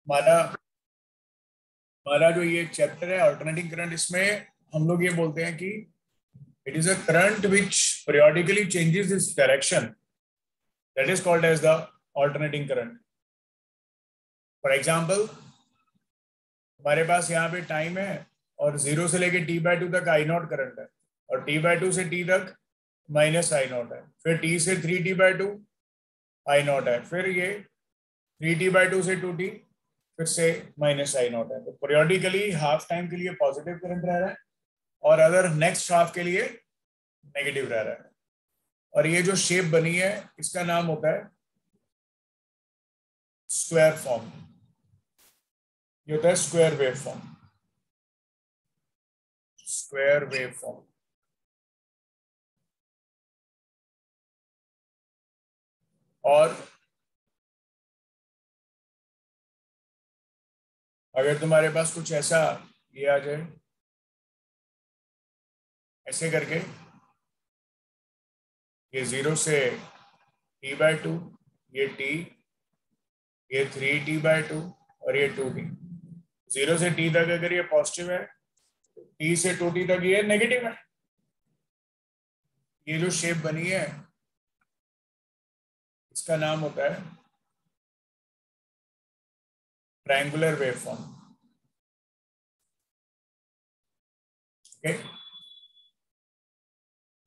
हमारा हमारा जो ये चैप्टर है अल्टरनेटिंग करंट, इसमें हम लोग ये बोलते हैं कि it is a current which periodically changes its direction, that is called as the alternating current. For example, हमारे पास यहाँ पे टाइम है और 0 से लेके t/2 तक आई नॉट करंट है, और t/2 से t तक माइनस आई नॉट है, फिर t से 3t/2 आई नॉट है, फिर ये 3t/2 से 2t फिर से माइनस आई नॉट है। तो पीरियोडिकली हाफ टाइम के लिए पॉजिटिव करंट रह रहा है और अदर नेक्स्ट हाफ के लिए नेगेटिव रह रहा है। और ये जो शेप बनी है इसका नाम होता है स्क्वायर फॉर्म। ये होता है square wave form, square wave form. और अगर तुम्हारे पास कुछ ऐसा ये आ जाए, ऐसे करके, ये 0 से t/2, ये t, ये 3t/2 और ये 2t। 0 से t तक अगर ये पॉजिटिव है, t से 2t तक ये नेगेटिव है। ये जो शेप बनी है इसका नाम होता है ट्रायंगुलर वेवफॉर्म। ओके,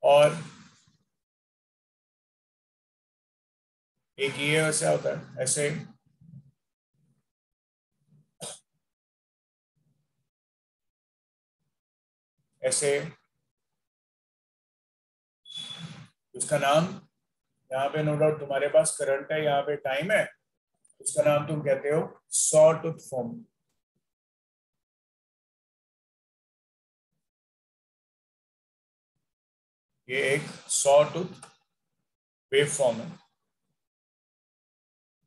और एक ये वैसा होता है ऐसे, ऐसे। उसका नाम, यहाँ पे नो डाउट तुम्हारे पास करंट है, यहाँ पे टाइम है, उसका नाम तुम कहते हो सॉ टूथ फॉर्म। ये एक सॉ टूथ वेव फॉर्म है,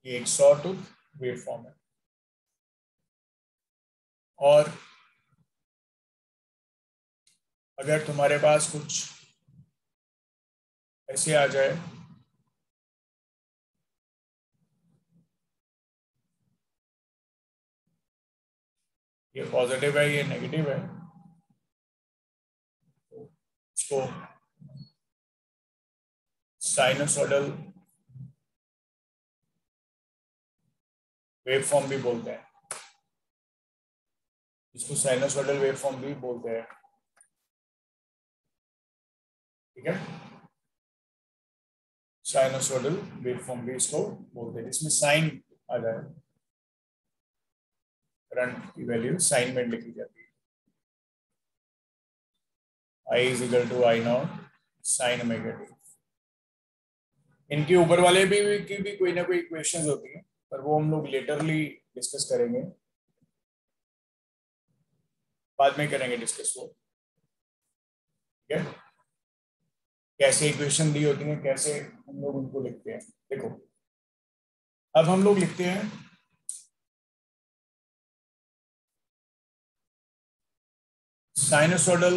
ये एक सॉ टूथ वेव फॉर्म है। और अगर तुम्हारे पास कुछ ऐसे आ जाए, ये पॉजिटिव है, ये नेगेटिव है, तो इसको साइनोसॉइडल वेव फॉर्म भी बोलते हैं, इसको साइनोसॉइडल वेव फॉर्म भी बोलते हैं। ठीक है, साइनोसॉइडल वेव फॉर्म भी इसको बोलते हैं। इसमें साइन आ जाए, करंट की वैल्यू साइन में लिखी जाती है, I is equal to I naught sine omega T. इनके ऊपर वाले भी की भी कोई ना कोई इक्वेशंस होती हैं, पर वो हम लोग लेटरली डिस्कस करेंगे, बाद में करेंगे डिस्कस वो। ठीक है, कैसे इक्वेशन दी होती है, कैसे हम लोग उनको लिखते हैं। देखो, अब हम लोग लिखते हैं sinusoidal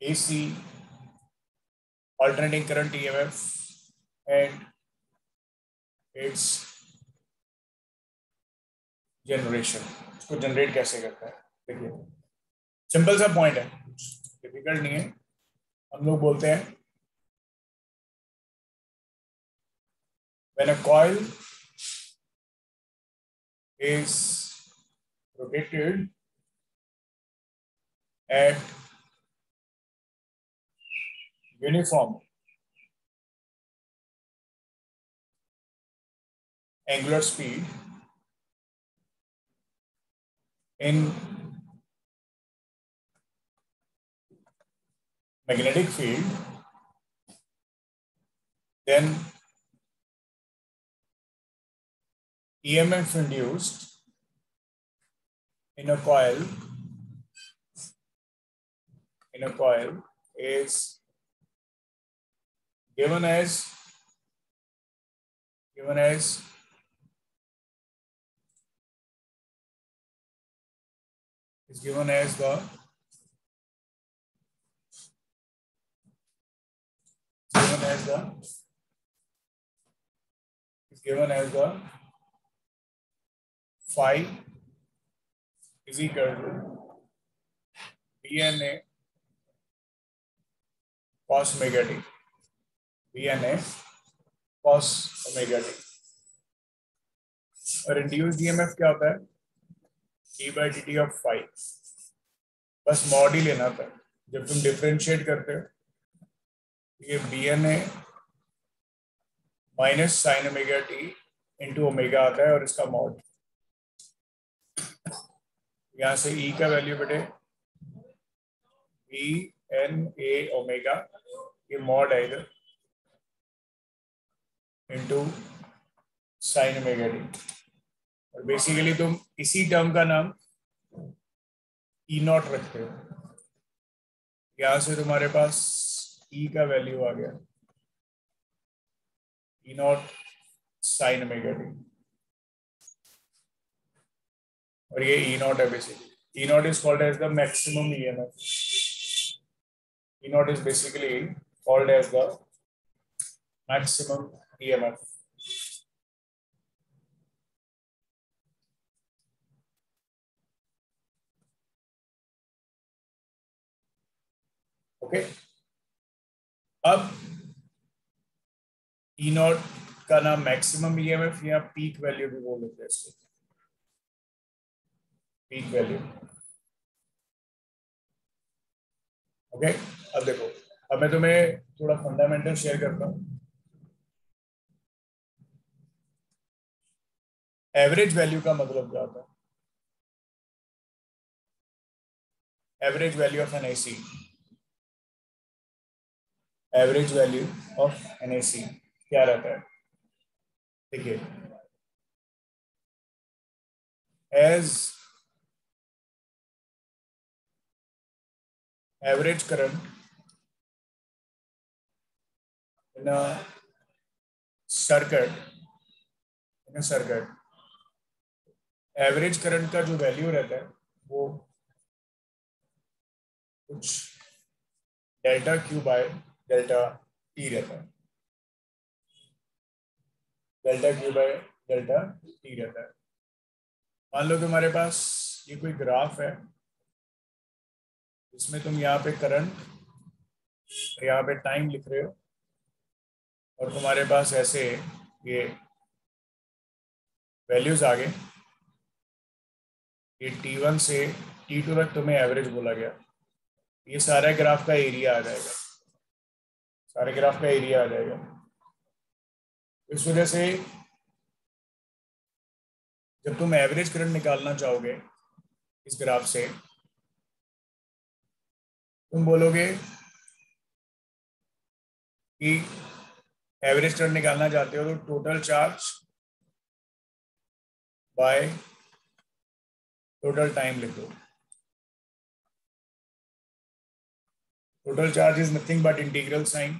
AC alternating current EMF and its generation. इसको जनरेट कैसे करता है, देखिए सिंपल सा पॉइंट है, डिफिकल्ट नहीं है। हम लोग बोलते हैं when a coil is rotated at uniform angular speed in magnetic field, then EMF induced in a coil is given as is given as the phi is equal to BNA cos omega t. BNA cos omega t. और induced EMF क्या होता है? E by dt of phi. बस mod ही लेना था. जब तुम differentiate करते हो ये BNA minus sign omega T into omega आता है और इसका मॉड. यहाँ से E का वैल्यू बेटे BNA ओमेगा, ये मॉड है इधर, इंटू साइन ओमेगा टी. और बेसिकली तुम इसी टर्म का नाम E नॉट रखते हो. यहाँ से तुम्हारे पास E का वैल्यू आ गया E naught sine omega T, और ये E नॉट है basically. E naught is called as the maximum EMF. E naught is basically called as the maximum EMF. Okay. अब E नॉट का नाम मैक्सिमम EMF या peak value भी बोल देते हैं इसको. Peak value. ओके. अब देखो, अब मैं तुम्हें थोड़ा फंडामेंटल शेयर करता हूँ. एवरेज वैल्यू का मतलब क्या होता है? Average value of an AC. Average value of an AC क्या रहता है? देखिए, as average current in a circuit, average current का जो वैल्यू रहता है वो कुछ delta Q by delta T रहता है. Delta Q by delta T रहता है. मान लो तुम्हारे पास ये कोई ग्राफ है जिसमें तुम यहाँ पे करंट, यहाँ पे टाइम लिख रहे हो, और तुम्हारे पास ऐसे ये वैल्यूज आ गए. ये T1 से T2 तक तुम्हें एवरेज बोला गया. ये सारा ग्राफ का एरिया आ जाएगा. सारे ग्राफ का एरिया आ जाएगा. इस वजह से जब तुम एवरेज करंट निकालना चाहोगे इस ग्राफ से, तुम बोलोगे कि एवरेज करंट निकालना चाहते हो तो total charge by total time लिखो. Total charge is nothing but integral sign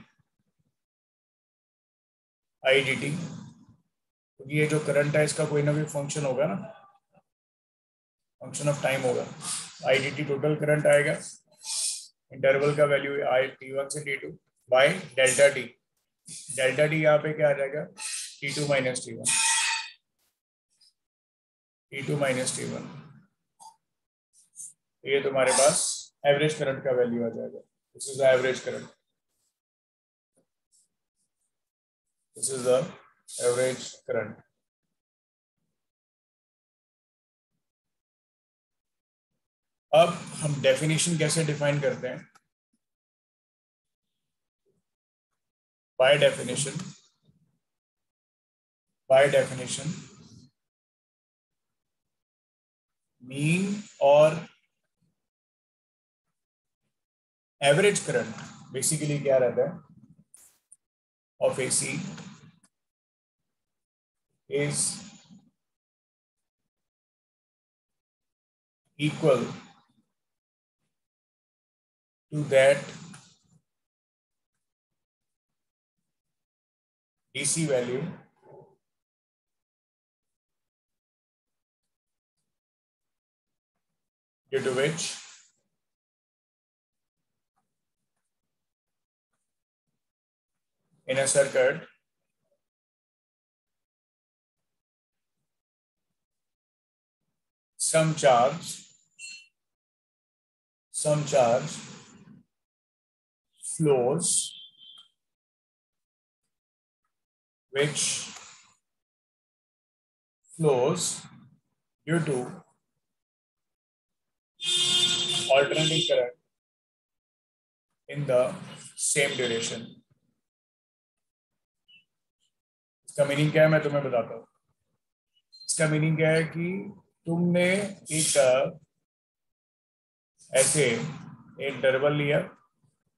I D T. क्योंकि ये जो करंट है इसका कोई ना कोई फंक्शन होगा ना, फंक्शन ऑफ टाइम होगा. आई डी टी टोटल करंट आएगा, इंटरवल का वैल्यू आई T1 से T2 bye delta T. Delta T यहाँ पे क्या आ जाएगा? T2 minus T1. T2 minus T1. ये तुम्हारे पास एवरेज करंट का वैल्यू आ जाएगा. This is the average current. This is the average current. अब हम डेफिनेशन कैसे डिफाइन करते हैं? बाय डेफिनेशन मीन और एवरेज करंट बेसिकली क्या रहता है of AC is equal to that DC value due to which in a circuit some charge flows which flows due to alternating current in the same duration. इसका meaning क्या है मैं तुम्हें बताता हूँ। इसका मीनिंग क्या है कि तुमने एक ऐसे इंटरवल लिया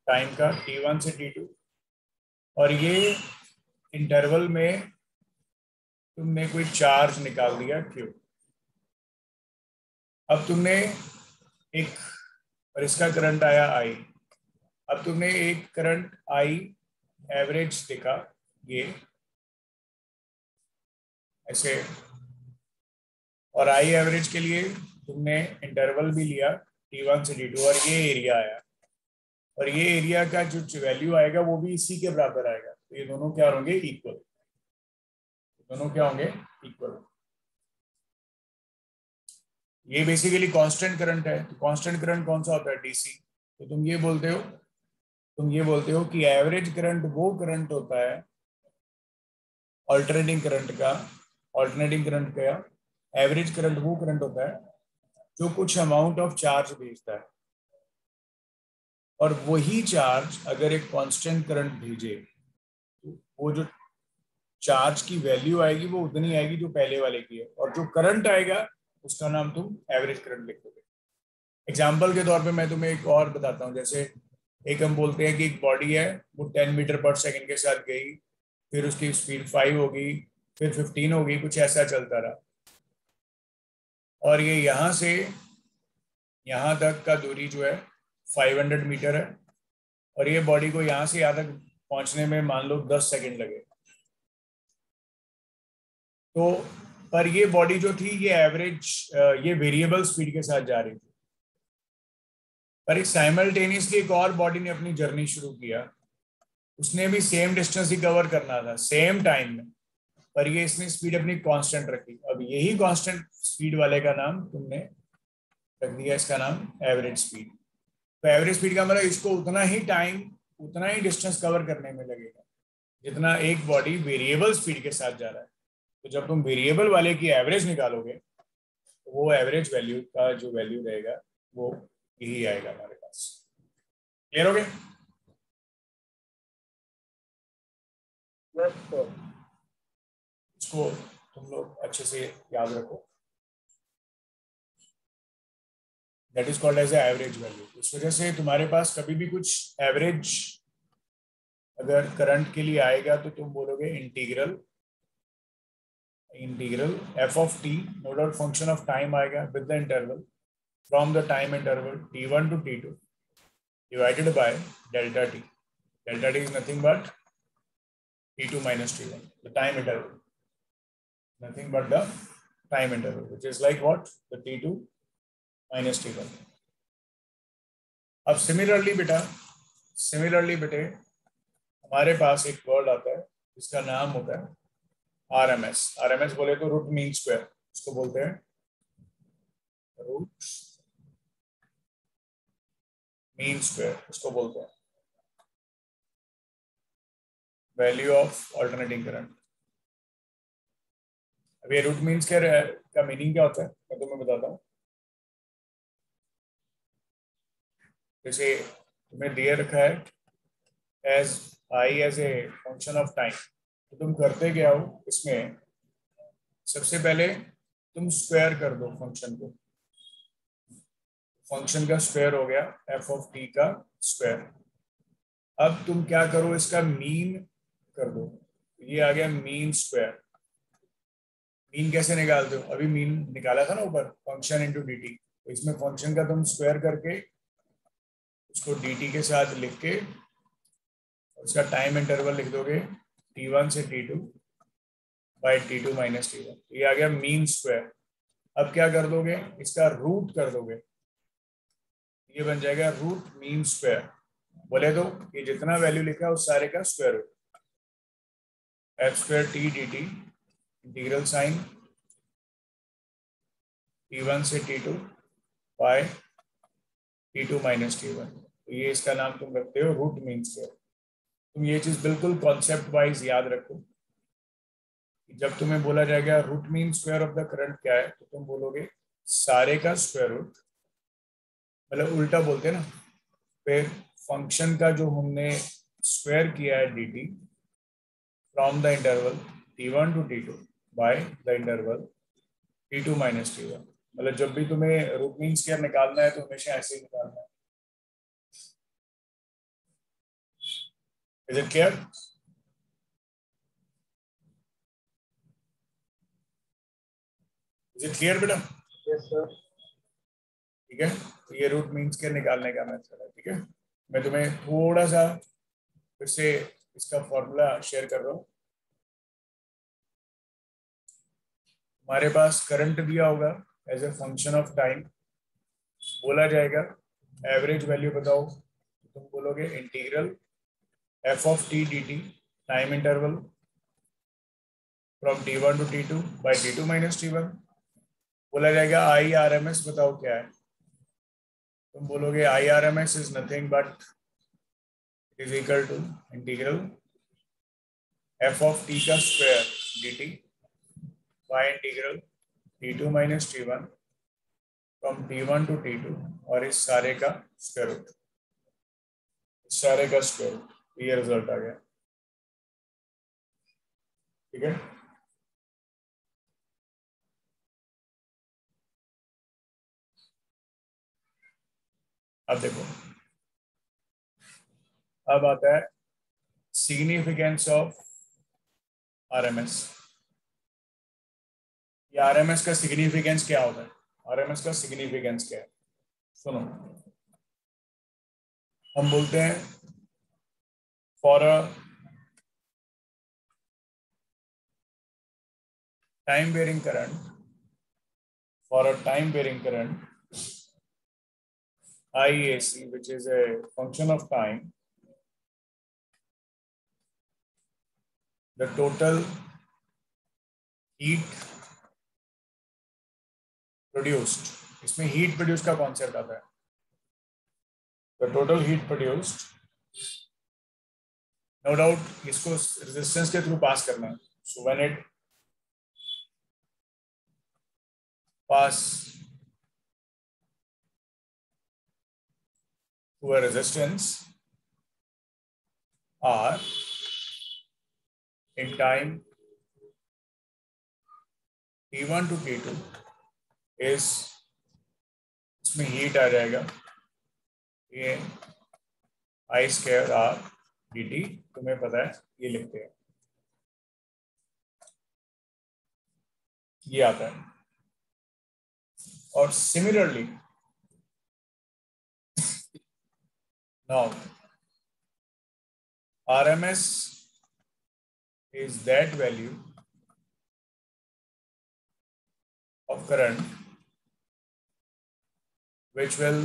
टाइम का t1 से t2 और ये इंटरवल में तुमने कोई चार्ज निकाल दिया Q। अब तुमने एक और इसका करंट आया I। अब तुमने एक करंट I एवरेज देखा ये ऐसे और I एवरेज के लिए तुमने इंटरवल भी लिया t1 से t2 और ये एरिया आया और ये एरिया का जो वैल्यू आएगा वो भी इसी के बराबर आएगा। तो ये दोनों क्या होंगे इक्वल, दोनों क्या होंगे इक्वल। ये बेसिकली कांस्टेंट करंट है। तो कांस्टेंट करंट कौन सा होता है डीसी। तो तुम ये बोलते हो कि एवरेज करंट वो करंट होता है ऑल्टरनेटिंग करंट का एवरेज करंट वो करंट होता है जो कुछ अमाउंट ऑफ चार्ज भेजता है और वही चार्ज अगर एक कांस्टेंट करंट भेजे तो वो जो चार्ज की वैल्यू आएगी वो उतनी आएगी जो पहले वाले की है और जो करंट आएगा उसका नाम तुम एवरेज करंट लिख दोगे। एग्जाम्पल के तौर पे मैं तुम्हें एक और बताता हूँ। जैसे एक हम बोलते हैं कि एक बॉडी है वो 10 मीटर पर सेकंड के साथ गई, फिर उसकी स्पीड 5 होगी, फिर 15 होगी, कुछ ऐसा चलता रहा और ये यहाँ से यहाँ तक का दूरी जो है 500 मीटर है और ये बॉडी को यहाँ से यहाँ तक पहुँचने में मान लो 10 सेकंड लगे। तो पर ये बॉडी जो थी ये ये वेरिएबल स्पीड के साथ जा रही थी। पर एक साइमल्टेनियसली एक और बॉडी ने अपनी जर्नी शुरू किया, उसने भी सेम डिस्टेंस ही कवर करना था सेम टाइम में, पर ये इसने स्पीड अपनी कांस्टेंट रखी। अब यही कांस्टेंट स्पीड वाले का नाम तुमने रख दिया, इसका नाम एवरेज स्पीड। तो एवरेज स्पीड का मतलब इसको उतना ही टाइम उतना ही डिस्टेंस कवर करने में लगेगा जितना एक बॉडी वेरिएबल स्पीड के साथ जा रहा है। तो जब तुम वेरिएबल वाले की एवरेज निकालोगे तो वो एवरेज वैल्यू का जो वैल्यू रहेगा वो यही आएगा हमारे पास। क्लियर हो गया? इसको तुम लोग अच्छे से याद रखो। That is called as average value. इस वजह से तुम्हारे पास कभी भी कुछ एवरेज अगर करंट के लिए आएगा तो तुम बोलोगे integral F of T no doubt function of time आएगा with the interval from the time interval t1 to t2 divided by delta T. Delta T is nothing but t2 minus t1, the time interval, nothing but the time interval, which is like what? The t2 minus t1. अब similarly बेटे हमारे पास एक word आता है जिसका नाम होता है RMS। RMS बोले तो रूट मीन स्क्वायर, इसको बोलते हैं रूट मीन स्क्वायर, इसको बोलते हैं वैल्यू ऑफ ऑल्टरनेटिंग करंट। अब ये रूट मीन स्क्वायर का मीनिंग क्या होता है मैं तुम्हें बताता हूँ। जैसे तुम्हें दिया रखा है as I as a function of time, तो तुम करते क्या हो इसमें, सबसे पहले तुम स्क्वायर कर दो फंक्शन को। फंक्शन का स्क्वायर हो गया एफ ऑफ टी का स्क्वायर। अब तुम क्या करो इसका मीन कर दो, ये आ गया मीन स्क्वायर। मीन कैसे निकालते हो, अभी मीन निकाला था ना ऊपर, फंक्शन इंटू डी टी। तो इसमें फंक्शन का तुम स्क्वायर करके उसको डी टी के साथ लिख के उसका टाइम इंटरवल लिख दोगे t1 से t2 bye t2 minus t1। ये आ गया मीन स्क्वायर। अब क्या कर दोगे, इसका रूट कर दोगे, ये बन जाएगा रूट मीन स्क्वायर। बोले तो ये जितना वैल्यू लिखा है उस सारे का square root. F square T D T integral sign T1 से T2 bye T2 minus T1। तो ये इसका नाम तुम रखते हो रूट मीन स्क्वायर। तुम ये चीज बिल्कुल कॉन्सेप्ट वाइज याद रखो। जब तुम्हें बोला जाएगा root mean square of the current क्या है, तो तुम बोलोगे सारे का स्क्वायर रूट, मतलब उल्टा बोलते हैं ना। फिर फंक्शन का जो हमने स्क्वायर किया है dt from the interval t1 to t2 by the interval t2 minus t1। मतलब जब भी तुम्हें रूट मीन स्क्वायर निकालना है तो हमेशा ऐसे ही निकालना है। Is it clear? Is it clear बेटा? Yes sir. ठीक है, तो ये रूट मीन स्क्वायर निकालने का मेथड है। ठीक है, मैं तुम्हें थोड़ा सा फिर से इसका फॉर्मूला शेयर कर रहा हूँ। हमारे पास करंट दिया होगा as a function of time, बोला जाएगा एवरेज वैल्यू बताओ, तो तुम बोलोगे integral F of T D T time interval from t1 to t2 by t2 minus t1। बोला जाएगा आई आर एम एस बताओ क्या है, तुम बोलोगे I R M S is nothing but is equal to integral F of T का square D T by integral t2 minus t1 from t1 to t2 और इस सारे का स्क्वायर रूट, इस सारे का स्क्वायर रूट। ये रिजल्ट आ गया। ठीक है, अब देखो, अब आता है सिग्निफिकेंस ऑफ आरएमएस। ये आरएमएस का सिग्निफिकेंस क्या होता है? आरएमएस का सिग्निफिकेंस क्या है? सुनो, हम बोलते हैं for a time varying current, for a time varying current IAC, which is a function of time, the total heat produced, इसमें हीट प्रोड्यूस का कॉन्सेप्ट आता है। The total heat produced, no doubt इसको रेजिस्टेंस के through pass करना है। So when it pass through a resistance R in time T1 to T2 is, इसमें heat आ जाएगा ये I स्क्वायर R dt, तुम्हें पता है ये लिखते हैं, ये आता है। और similarly now RMS is that value of current which will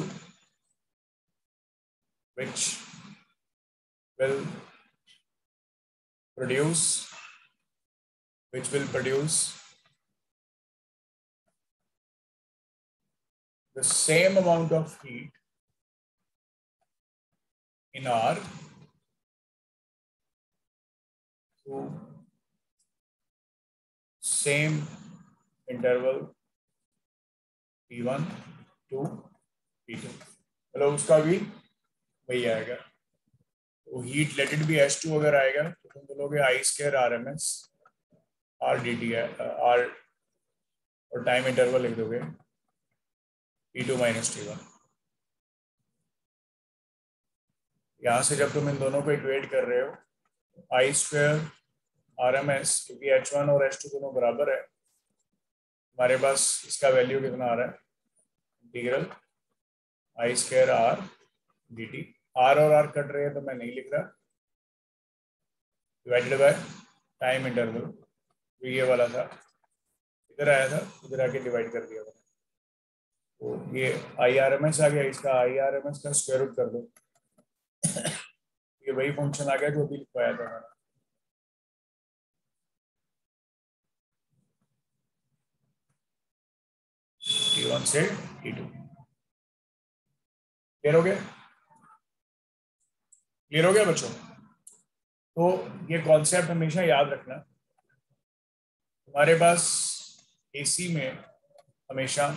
produce the same amount of heat in R through same interval T1 to T2, मतलब उसका भी वही आएगा। तो हीट लेटेड भी H2 अगर आएगा तो तुम बोलोगे I square RMS R dt है, R और टाइम इंटरवल लिख दोगे T2 माइनस T1। यहाँ से जब तुम इन दोनों को इक्वेट कर रहे हो I स्क्वायर RMS, क्योंकि H1 और H2 दोनों बराबर है, हमारे पास इसका वैल्यू कितना आ रहा है integral I square R dt। R और R कट रहे हैं तो मैं नहीं लिख रहा, डिवाइडेड बाय टाइम इंटरवल, जो ये वाला था इधर आया था, इधर आके डिवाइड कर दिया मैंने। तो ये IRMS आ गया, इसका IRMS का स्क्वायर रूट कर दो, ये वही फंक्शन आ गया जो अभी लिखवाया था मैंने। T1 से T2। क्लियर हो गया? क्लियर हो गया बच्चों? तो ये कॉन्सेप्ट हमेशा याद रखना, तुम्हारे पास एसी में हमेशा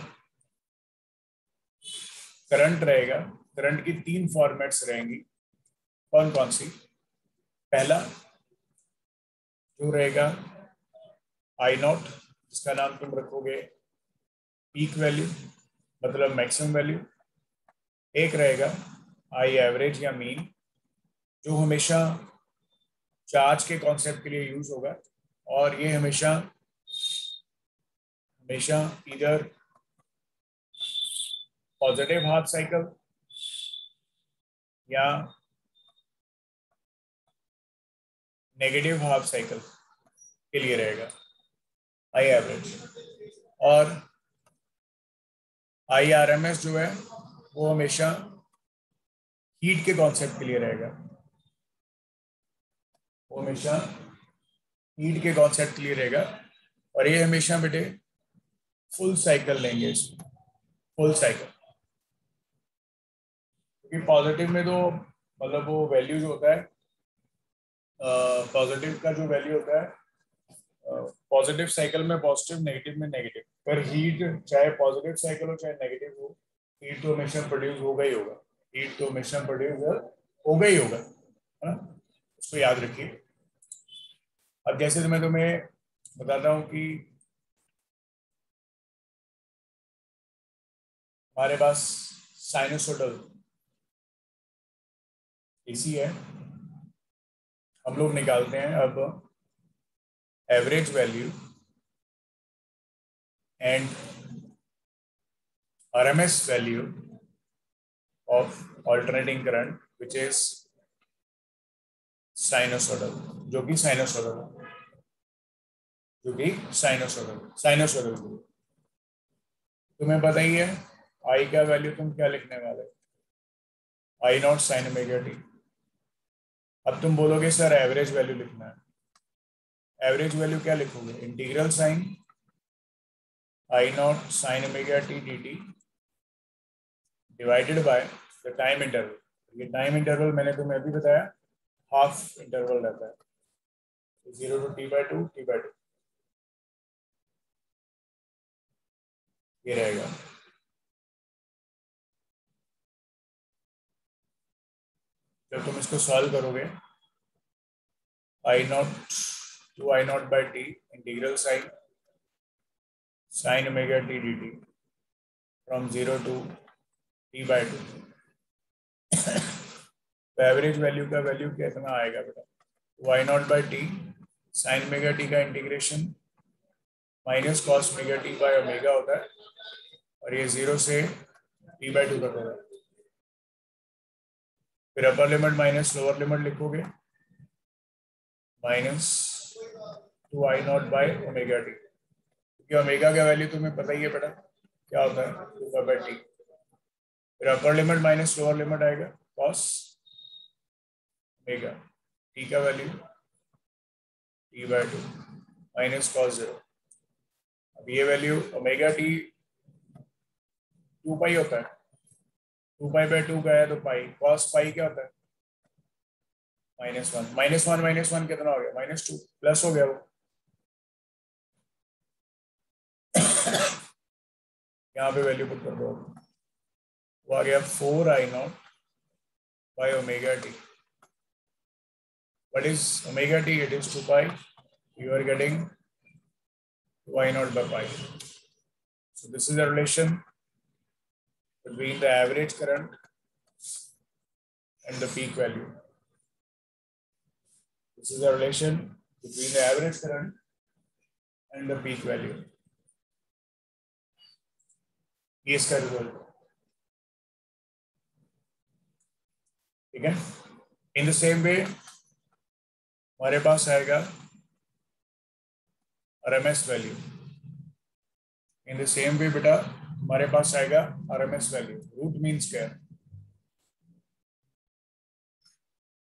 करंट रहेगा। करंट की 3 फॉर्मेट्स रहेंगी। कौन कौन सी? पहला जो रहेगा आई नॉट, जिसका नाम तुम रखोगे पीक वैल्यू, मतलब मैक्सिमम वैल्यू। एक रहेगा आई एवरेज या मीन, जो हमेशा चार्ज के कॉन्सेप्ट के लिए यूज होगा, और ये हमेशा इधर पॉजिटिव हाफ साइकिल या नेगेटिव हाफ साइकिल के लिए रहेगा आई एवरेज। और आई आर एम एस जो है वो हमेशा हीट के कॉन्सेप्ट के लिए रहेगा, वो हमेशा हीट के कॉन्सेप्ट के लिए रहेगा। और ये हमेशा बेटे फुल साइकिल लेंगे इसमें, फुल साइकिल। क्योंकि पॉजिटिव में तो मतलब वो वैल्यू जो होता है, पॉजिटिव का जो वैल्यू होता है, पॉजिटिव साइकिल में पॉजिटिव, नेगेटिव में नेगेटिव। पर हीट चाहे पॉजिटिव साइकिल हो चाहे नेगेटिव हो, हीट तो हमेशा प्रोड्यूस होगा ही होगा। हीट तो हमेशा प्रोड्यूस होगा ही होगा, है ना? उसको याद रखिए। अब जैसे मैं तुम्हें बताता हूँ कि हमारे पास साइनोसोडल एसी है, हम लोग निकालते हैं अब average value and RMS value of alternating current which is sinusoidal, जो कि साइनोसोडल है, जो कि साइनोसोडल। तुम्हें पता ही है आई का वैल्यू तुम क्या लिखने वाले, आई नॉट साइन ओमेगा टी। अब तुम बोलोगे सर एवरेज वैल्यू लिखना है। एवरेज वैल्यू क्या लिखोगे? Integral sign I naught sine omega T D T divided by the time interval. ये टाइम इंटरवल मैंने तुम्हें अभी बताया हाफ इंटरवल रहता है, 0 to t/2 t/2 ये रहेगा। जब तुम इसको सॉल्व करोगे, I naught two I naught by T integral sine omega T D T from 0 to t/2। तो एवरेज वैल्यू का वैल्यू कितना आएगा बेटा? Y naught by T sine omega T का integration minus cos omega T by omega होता है, और ये 0 से t/2 तक होगा। फिर upper limit minus lower limit लिखोगे, minus 2 I naught by omega T, क्योंकि ओमेगा का वैल्यू तुम्हें पता ही है बेटा क्या होता है, 2 टी। फिर upper limit minus lower limit आएगा कॉस ओमेगा टी का वैल्यू t/2 माइनस कॉस 0। अब ये वैल्यू ओमेगा टी 2 पाई होता है, 2 पाई/2 का है तो पाई, कॉस पाई क्या होता है? -1। -1 कितना हो गया? -2 प्लस हो गया वो। यहाँ पे वैल्यू पुट कर दो, वो आ गया 4I0 by omega T. What is omega t? It is 2 pi. You are getting 2I0 by pi. So this is the relation between the average current and the peak value. This is the relation between the average current and the peak value. ये इसका result, ठीक है। इन the same वे हमारे पास आएगा RMS value. In the same way बेटा हमारे पास आएगा RMS value, root mean square.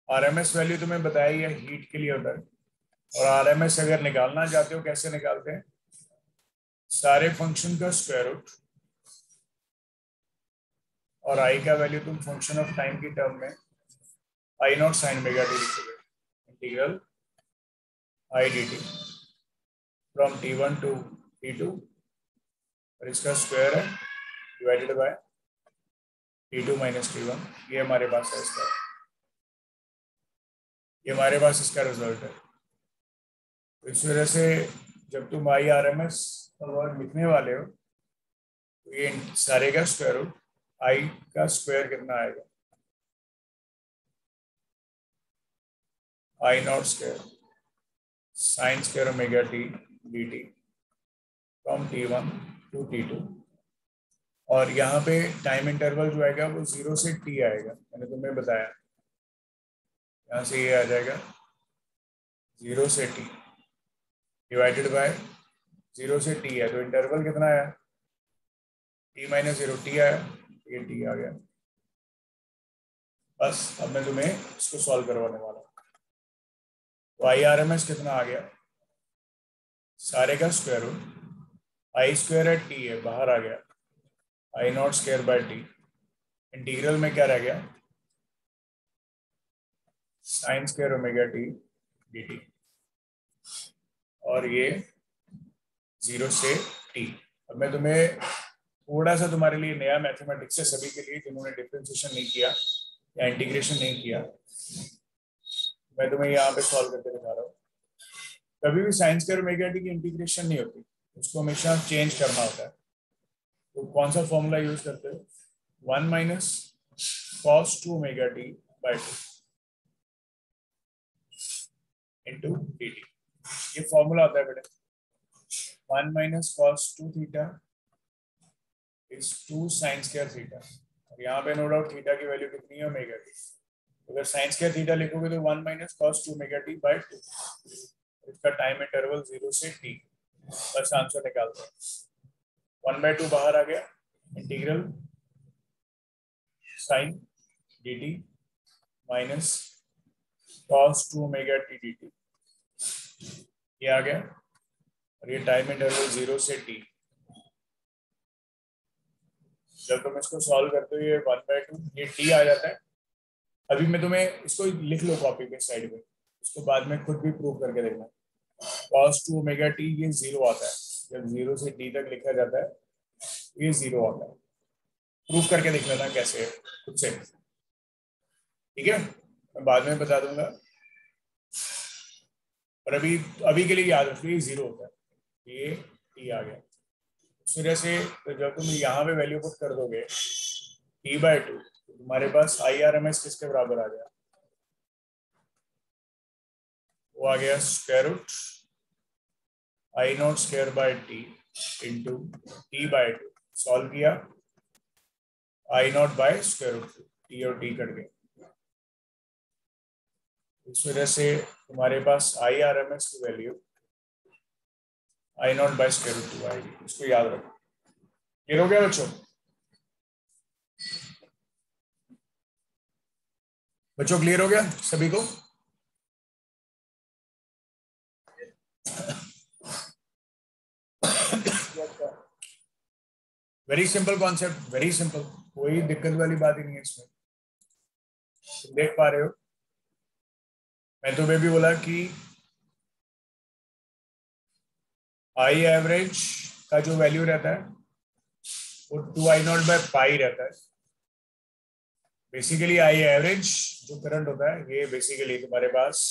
RMS value तुम्हें बताया ही है हीट के लिए होता है, और RMS अगर निकालना चाहते हो कैसे निकालते हैं? सारे फंक्शन का स्क्वायर रूट और आई का वैल्यू तुम फंक्शन ऑफ टाइम की टर्म में I naught sine omega T लिखोगे, integral I D T from t1 to t2, और इसका स्क्वायर है divided by t2 minus t1। ये हमारे पास है इसका, ये हमारे पास इसका रिजल्ट है। तो इस वजह से जब तुम I R M S word लिखने वाले हो तो ये सारे का स्क्वायर रूट, आई का स्क्वायर कितना आएगा, I naught square sine square omega T D T from t1 to t2। और यहाँ पे टाइम इंटरवल जो आएगा वो 0 से t आएगा, मैंने तुम्हें बताया। यहाँ से ये आ जाएगा 0 से t डिवाइडेड बाय 0 से t है, तो इंटरवल कितना आया, t माइनस 0 t आया, ये t आ गया। बस अब मैं तुम्हें इसको सॉल्व करवाने वाला हूँ। तो आई आर एम एस कितना आ गया, सारे का स्क्वायर रूट, आई स्क्वायर है t है बाहर आ गया, I naught square by T, integral में क्या रह गया, sine square omega T D T, और ये 0 से t। अब मैं तुम्हें थोड़ा सा तुम्हारे लिए नया मैथमेटिक्स है, सभी के लिए जिन्होंने डिफरेंशिएशन नहीं किया या इंटीग्रेशन नहीं किया, मैं तुम्हें यहाँ पे सॉल्व करके दिखा रहा हूँ। कभी भी साइन स्क्वायर ओमेगा टी की इंटीग्रेशन नहीं होती, उसको हमेशा चेंज करना होता है। तो कौन सा फॉर्मूला यूज करते हो, 1 minus cos 2 omega T by 2 into D T, ये फॉर्मूला होता है बेटा। 1 minus cos 2 theta is 2 sine square theta, और यहाँ पे नो डाउट थीटा की वैल्यू कितनी है, ओमेगा टी। अगर साइन स्क्वायर थीटा लिखोगे तो 1 minus cos 2 omega T by 2, इसका टाइम इंटरवल 0 से t, बस आंसर निकाल दो। 1/2 बाहर आ गया, integral sign D T minus cos 2 omega T D T, ये आ गया, और ये टाइम इंटरवल 0 से t। जब तुम इसको सॉल्व करते हो ये 1/2 ये t आ जाता है। अभी मैं तुम्हें इसको लिख लो कॉपी पे साइड में, इसको बाद में खुद भी प्रूव करके देखना। cos 2 ओमेगा टी ये 0 आता है, जब 0 से t तक लिखा जाता है ये 0 आता है। प्रूव करके देख लेना कैसे है खुद से, ठीक है, मैं बाद में बता दूंगा। और अभी अभी के लिए याद रखो ये 0 होता है, ये t आ गया। उस वजह से तो जब तुम यहाँ पे वैल्यू पुट कर दोगे t/2, तो तुम्हारे पास आई आर एम एस किसके बराबर आ गया, वो आ गया square root I naught square by T into t/2। Solve किया, I naught by square root, T और टी कट गए। इस वजह से तुम्हारे पास आई आर एम एस की value I naught by square root 2 आएगी, इसको याद रखो। क्लियर हो गया बच्चों, बच्चों क्लियर हो गया सभी को। Very simple concept, very simple, कोई दिक्कत वाली बात ही नहीं है इसमें। तुम देख पा रहे हो, मैं तुम्हें भी बोला कि आई एवरेज का जो वैल्यू रहता है वो 2I0/पाई रहता है। बेसिकली आई एवरेज जो करंट होता है ये बेसिकली तुम्हारे पास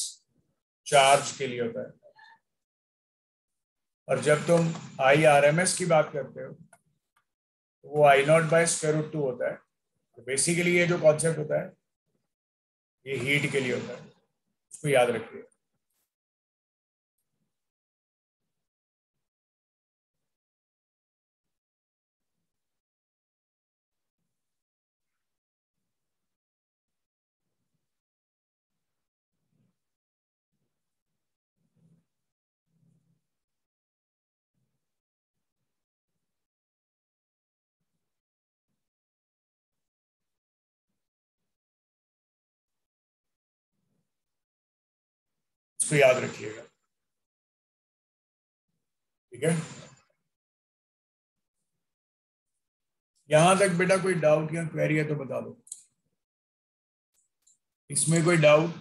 चार्ज के लिए होता है, और जब तुम आई आर एम एस की बात करते हो तो वो I0/√2 होता है। तो बेसिकली ये जो कॉन्सेप्ट होता है ये हीट के लिए होता है, उसको याद रखिए। इसको याद रखिएगा, ठीक है। यहां तक बेटा कोई डाउट या क्वेरी है तो बता दो, इसमें कोई डाउट?